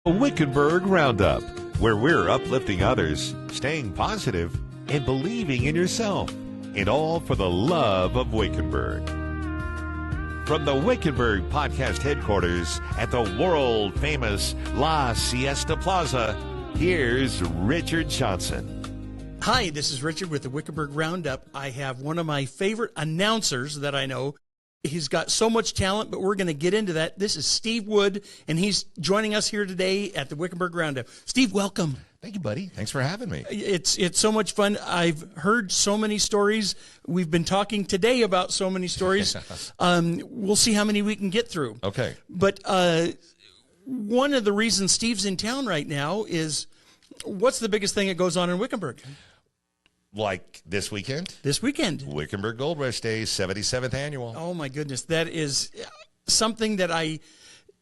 A Wickenburg Roundup, where we're uplifting others, staying positive, and believing in yourself, and all for the love of Wickenburg. From the Wickenburg podcast headquarters at the world-famous La Siesta Plaza, here's Richard Johnson. Hi, this is Richard with the Wickenburg Roundup. I have one of my favorite announcers that I know. He's got so much talent, but we're going to get into that. This is Steve Wood, and he's joining us here today at the Wickenburg Roundup. Steve, welcome. Thank you, buddy. Thanks for having me. It's so much fun. I've heard so many stories. We've been talking today about so many stories. We'll see how many we can get through. Okay. But one of the reasons Steve's in town right now is, what's the biggest thing that goes on in Wickenburg? Like this weekend? This weekend. Wickenburg Gold Rush Day, 77th annual. Oh, my goodness. That is something that I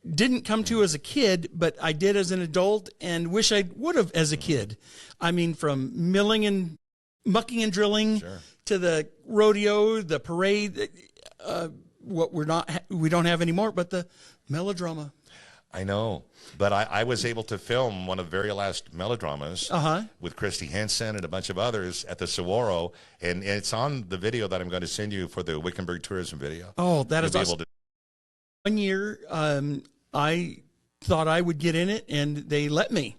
didn't come to as a kid, but I did as an adult and wish I would have as a kid. I mean, from milling and mucking and drilling to the rodeo, the parade, what we don't have anymore, but the melodrama. I know, but I was able to film one of the very last melodramas with Christy Henson and a bunch of others at the Saguaro, and it's on the video that I'm going to send you for the Wickenburg tourism video. Oh, that is awesome. One year, I thought I would get in it, and they let me.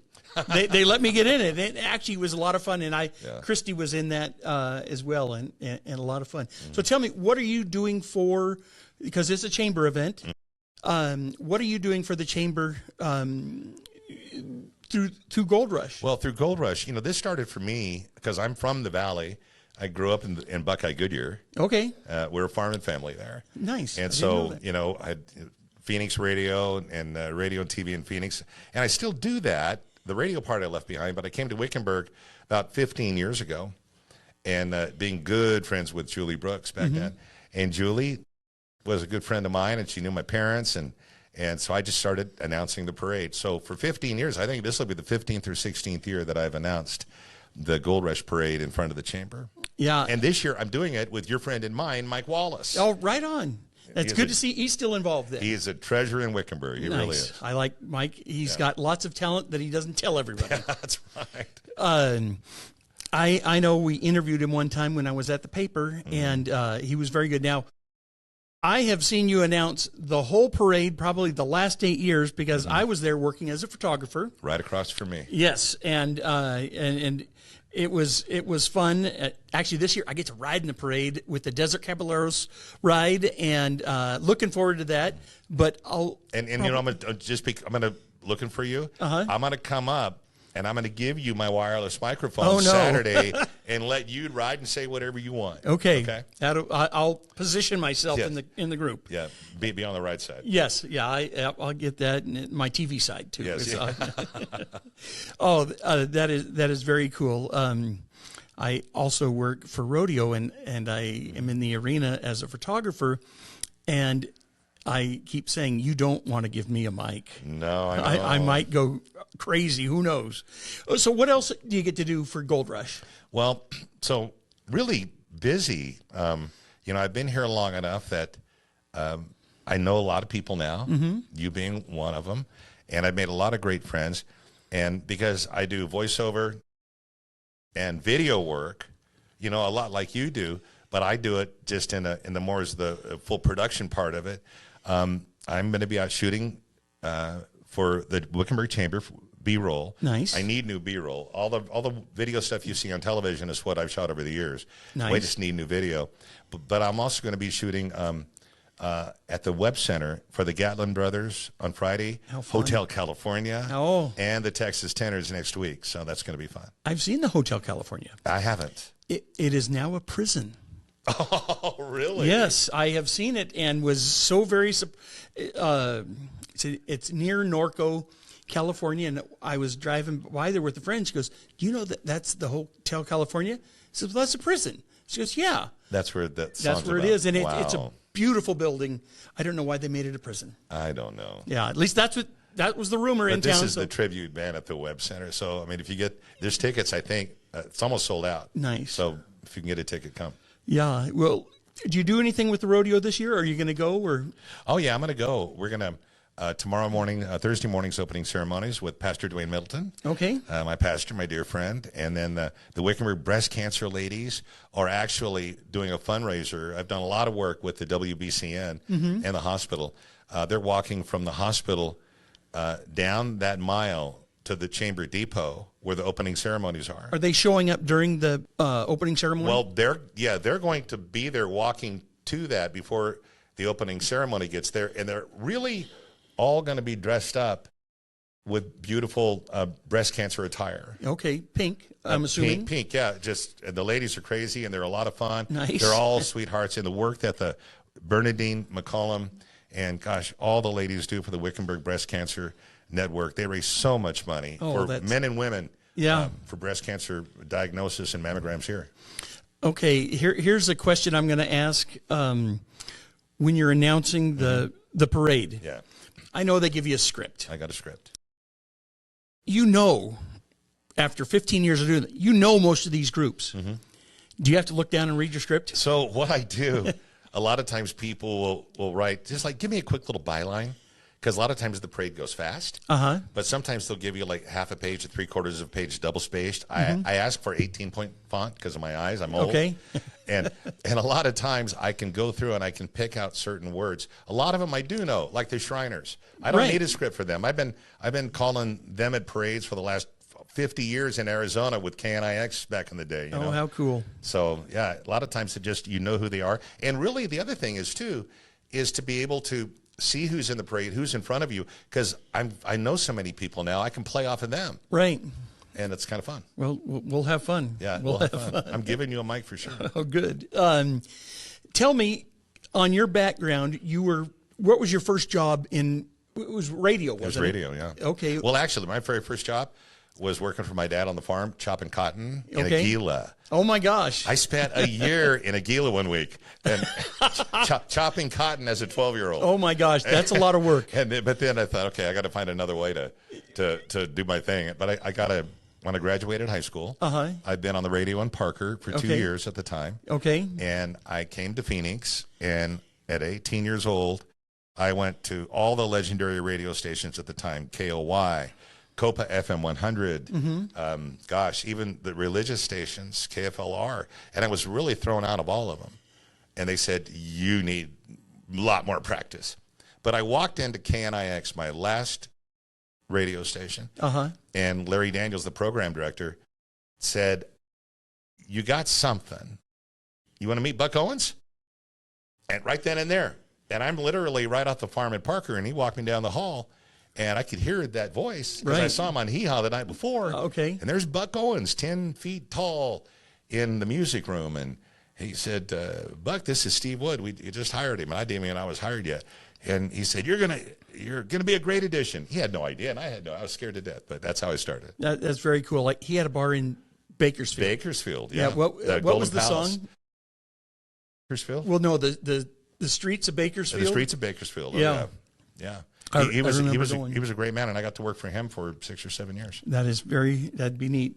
They let me get in it. It actually was a lot of fun, and Christy was in that as well, and a lot of fun. So tell me, what are you doing for, because it's a chamber event, what are you doing for the chamber through Gold Rush? Well, through Gold Rush, this started for me because I'm from the Valley. I grew up in Buckeye, Goodyear. Okay. We're a farming family there. Nice. And so, I had Phoenix radio and radio and TV in Phoenix. And I still do that. The radio part I left behind, but I came to Wickenburg about 15 years ago and being good friends with Julie Brooks back then. And Julie was a good friend of mine, and she knew my parents, and so I just started announcing the parade. So for 15 years, I think this will be the 15th or 16th year that I've announced the Gold Rush Parade in front of the chamber. Yeah. And this year, I'm doing it with your friend and mine, Mike Wallace. Oh, right on. That's good to see. He's still involved then. He is a treasure in Wickenburg. He really is. I like Mike. He's got lots of talent that he doesn't tell everybody. Yeah, that's right. I know we interviewed him one time when I was at the paper, and he was very good. Now, I have seen you announce the whole parade probably the last 8 years because I was there working as a photographer. Right across from me. Yes, and it was fun. Actually, this year I get to ride in the parade with the Desert Caballeros ride, and looking forward to that. But I'm gonna looking for you. I'm gonna come up. And I'm going to give you my wireless microphone Saturday and let you ride and say whatever you want. Okay. I'll position myself in the group. Yeah, be on the right side. Yes, I'll get that, and my TV side too. Yes. That is very cool. I also work for rodeo, and I am in the arena as a photographer, and I keep saying, you don't want to give me a mic. No, I know. I might go crazy. Who knows? So what else do you get to do for Gold Rush? Well, so really busy. I've been here long enough that I know a lot of people now, you being one of them, and I've made a lot of great friends. And because I do voiceover and video work, a lot like you do, but I do it just in the more as the full production part of it. I'm going to be out shooting for the Wickenburg Chamber B-roll. Nice. I need new B-roll. All the video stuff you see on television is what I've shot over the years. Nice. We just need new video. But I'm also going to be shooting at the Web Center for the Gatlin Brothers on Friday, Hotel California, and the Texas Tenors next week. So that's going to be fun. I've seen the Hotel California. I haven't. It is now a prison. Oh, really? Yes, I have seen it and was so very it's near Norco, California, and I was driving by there with a friend. She goes, "Do you know that's the Hotel California?" I said, "Well, that's a prison." She goes, "Yeah." That's where it is, and it's a beautiful building. I don't know why they made it a prison. I don't know. Yeah, at least that was the rumor in town. This is the tribute band at the Web Center. So, I mean, if you get, there's tickets, I think, it's almost sold out. Nice. So, if you can get a ticket, come. Yeah. Well, do you do anything with the rodeo this year? Are you going to go? Or? Oh, yeah, I'm going to go. We're going to, tomorrow morning, Thursday morning's opening ceremonies with Pastor Dwayne Middleton. Okay. My pastor, my dear friend. And then the Wickenburg breast cancer ladies are actually doing a fundraiser. I've done a lot of work with the WBCN and the hospital. They're walking from the hospital down that mile to the Chamber Depot where the opening ceremonies are. Are they showing up during the opening ceremony? Well, they're going to be there walking to that before the opening ceremony gets there, and they're really all going to be dressed up with beautiful breast cancer attire. Okay, pink, I'm assuming. Pink, yeah. Just the ladies are crazy, and they're a lot of fun. Nice. They're all sweethearts. And the work that the Bernadine McCollum and, gosh, all the ladies do for the Wickenburg Breast Cancer Network, they raise so much money for men and women for breast cancer diagnosis and mammograms here. Okay, here's a question I'm going to ask when you're announcing the parade. Yeah. I know they give you a script. I got a script. You know, after 15 years of doing it, you know most of these groups. Do you have to look down and read your script? So what I do, a lot of times people will write, just like, give me a quick little byline. Because a lot of times the parade goes fast, but sometimes they'll give you like half a page to 3/4 of a page double spaced. I ask for 18-point font because of my eyes. I'm old. Okay. and a lot of times I can go through and I can pick out certain words. A lot of them I do know, like the Shriners. I don't need a script for them. I've been calling them at parades for the last 50 years in Arizona with KNIX back in the day. You know? How cool. So, yeah, a lot of times it just, you know who they are. And really the other thing is, too, is to be able to see who's in the parade, who's in front of you, because I know so many people now. I can play off of them. Right. And it's kind of fun. Well, we'll have fun. Yeah, we'll have fun. I'm giving you a mic for sure. Oh, good. Tell me, on your background, what was your first job in? It was radio, wasn't it? It was radio, yeah. Okay. Well, actually, my very first job was working for my dad on the farm, chopping cotton in Aguila. Oh, my gosh. I spent a year in Aguila one week and chopping cotton as a 12-year-old. Oh, my gosh. That's a lot of work. But then I thought, okay, I got to find another way to do my thing. But I got when I graduated high school, I'd been on the radio in Parker for 2 years at the time. Okay. And I came to Phoenix, and at 18 years old, I went to all the legendary radio stations at the time, KOY, Copa FM 100, even the religious stations, KFLR, and I was really thrown out of all of them. And they said, you need a lot more practice. But I walked into KNIX, my last radio station, and Larry Daniels, the program director, said, you got something. You want to meet Buck Owens? And right then and there. And I'm literally right off the farm at Parker, and he walked me down the hall. And I could hear that voice because I saw him on Hee Haw the night before. Okay. And there's Buck Owens, 10 feet tall, in the music room. And he said, Buck, this is Steve Wood. You just hired him. And I didn't even know I was hired yet. And he said, you're gonna be a great addition. He had no idea, and I was scared to death. But that's how I started. That's very cool. Like, he had a bar in Bakersfield. Bakersfield, yeah. What was the song? Bakersfield? Well, no, the streets of Bakersfield. The streets of Bakersfield. Yeah. Yeah. He was a great man, and I got to work for him for 6 or 7 years. That'd be neat.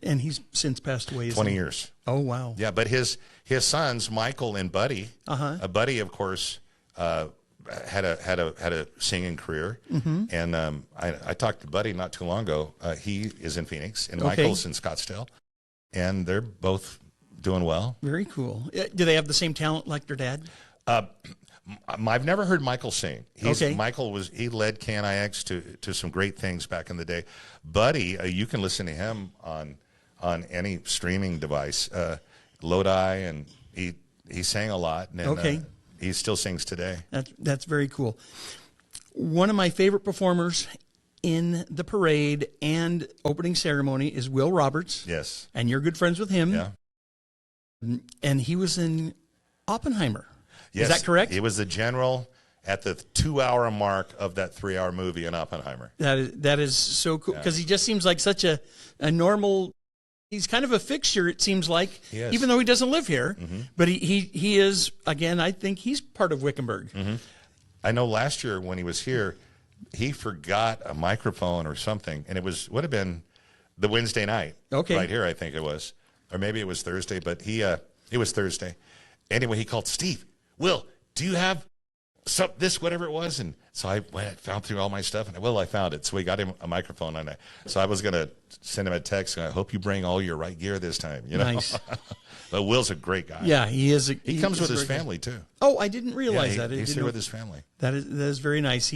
And he's since passed away. 20 years. Oh, wow. Yeah, but his sons, Michael and Buddy, Buddy, of course, had a singing career. And I talked to Buddy not too long ago. He is in Phoenix, and Michael's in Scottsdale, and they're both doing well. Very cool. Do they have the same talent like their dad? I've never heard Michael sing. Michael he led KNIX to some great things back in the day. Buddy, you can listen to him on any streaming device, Lodi, and he sang a lot. And, he still sings today. That's very cool. One of my favorite performers in the parade and opening ceremony is Will Roberts. Yes. And you're good friends with him. Yeah. And he was in Oppenheimer. Yes, is that correct? He was the general at the 2-hour mark of that 3-hour movie in Oppenheimer. That is so cool because he just seems like such a normal. He's kind of a fixture, it seems like, even though he doesn't live here. But he is, again, I think he's part of Wickenburg. I know last year when he was here, he forgot a microphone or something, and would have been the Wednesday night. Right here, I think it was. Or maybe it was Thursday, but it was Thursday. Anyway, he called, Steve, Will, do you have so this, whatever it was. And so I found through all my stuff, and I found it. So we got him a microphone on it. So I was going to send him a text, and I hope you bring all your right gear this time, you know? Nice. But Will's a great guy. Yeah, he is. He comes with his family, too. Oh, I didn't realize that. He's here with his family. That is very nice.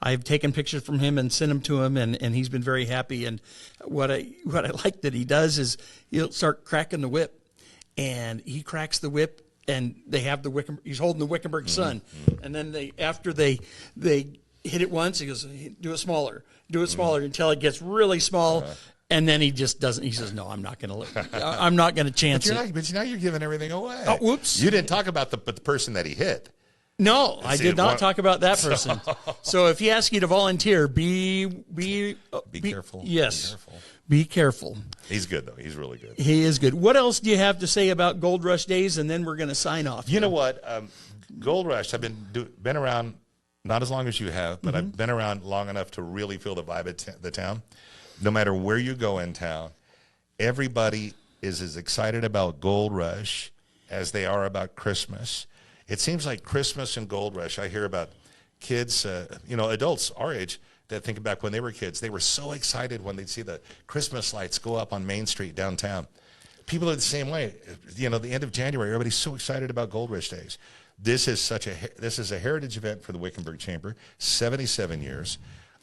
I've taken pictures from him and sent them to him, and he's been very happy. And what I like that he does is he'll start cracking the whip, and he cracks the whip, and they have he's holding the Wickenburg Sun, and then after they hit it once, he goes, do it smaller until it gets really small. And then he just doesn't. He says, "No, I'm not going to chance it." But now you're giving everything away. Oh, whoops! You didn't talk about the person that he hit. No, I did not talk about that person. So if he asks you to volunteer, be careful. Yes, be careful. Be careful. He's good though. He's really good. He is good. What else do you have to say about Gold Rush days? And then we're going to sign off. You know what? Gold Rush. I've been around not as long as you have, but I've been around long enough to really feel the vibe of the town. No matter where you go in town, everybody is as excited about Gold Rush as they are about Christmas. It seems like Christmas and Gold Rush, I hear about kids, adults our age that think back when they were kids. They were so excited when they'd see the Christmas lights go up on Main Street downtown. People are the same way. The end of January, everybody's so excited about Gold Rush days. This is a heritage event for the Wickenburg Chamber, 77 years.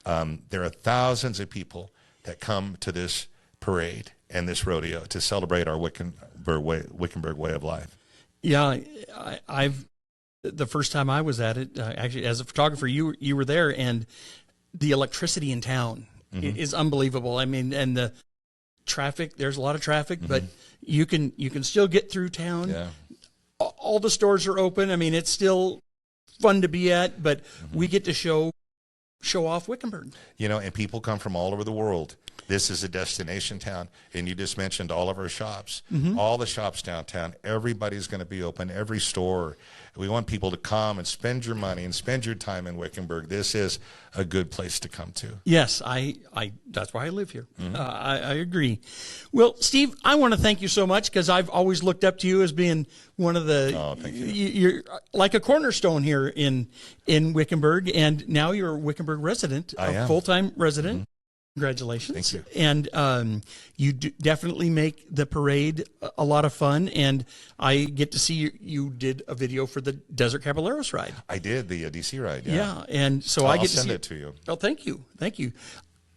There are thousands of people that come to this parade and this rodeo to celebrate our Wickenburg way of life. Yeah, the first time I was at it, actually as a photographer, you were there, and the electricity in town is unbelievable. I mean, and the traffic, there's a lot of traffic, but you can still get through town. Yeah. All the stores are open. I mean, it's still fun to be at, but we get to show off Wickenburg. And people come from all over the world. This is a destination town, and you just mentioned all of our shops. All the shops downtown, everybody's going to be open, every store. We want people to come and spend your money and spend your time in Wickenburg. This is a good place to come to. Yes, that's why I live here. I agree. Well, Steve, I want to thank you so much because I've always looked up to you as being one of the. Oh, thank you. You're like a cornerstone here in Wickenburg, and now you're a Wickenburg resident, a full-time resident. Congratulations. Thank you. And you definitely make the parade a lot of fun. And I get to see you did a video for the Desert Caballeros ride. I did, the DC ride. Yeah. And so I get to send see it to you. Oh, thank you. Thank you.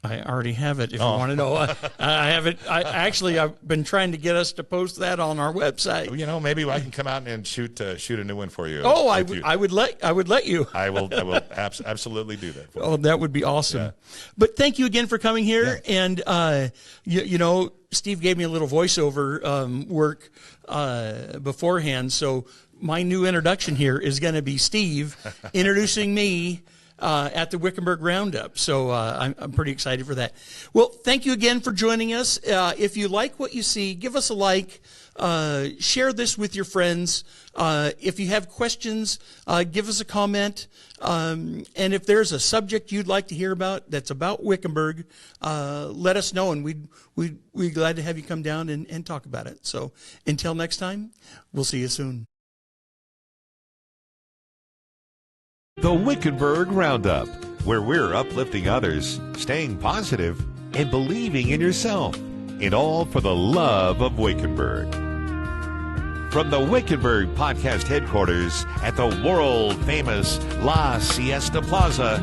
I already have it if you want to know. I have it. I've been trying to get us to post that on our website. Maybe I can come out and shoot a new one for you. Oh, I would let you. I will absolutely do that for you. Oh, that would be awesome. Yeah. But thank you again for coming here. Yeah. And Steve gave me a little voiceover work beforehand. So my new introduction here is going to be Steve introducing me at the Wickenburg Roundup. So I'm pretty excited for that. Well, thank you again for joining us. If you like what you see, give us a like. Share this with your friends. If you have questions, give us a comment. And if there's a subject you'd like to hear about that's about Wickenburg, let us know, and we'd be glad to have you come down and talk about it. So until next time, we'll see you soon. The Wickenburg Roundup, where we're uplifting others, staying positive, and believing in yourself, and all for the love of Wickenburg. From the Wickenburg Podcast headquarters at the world-famous La Siesta Plaza,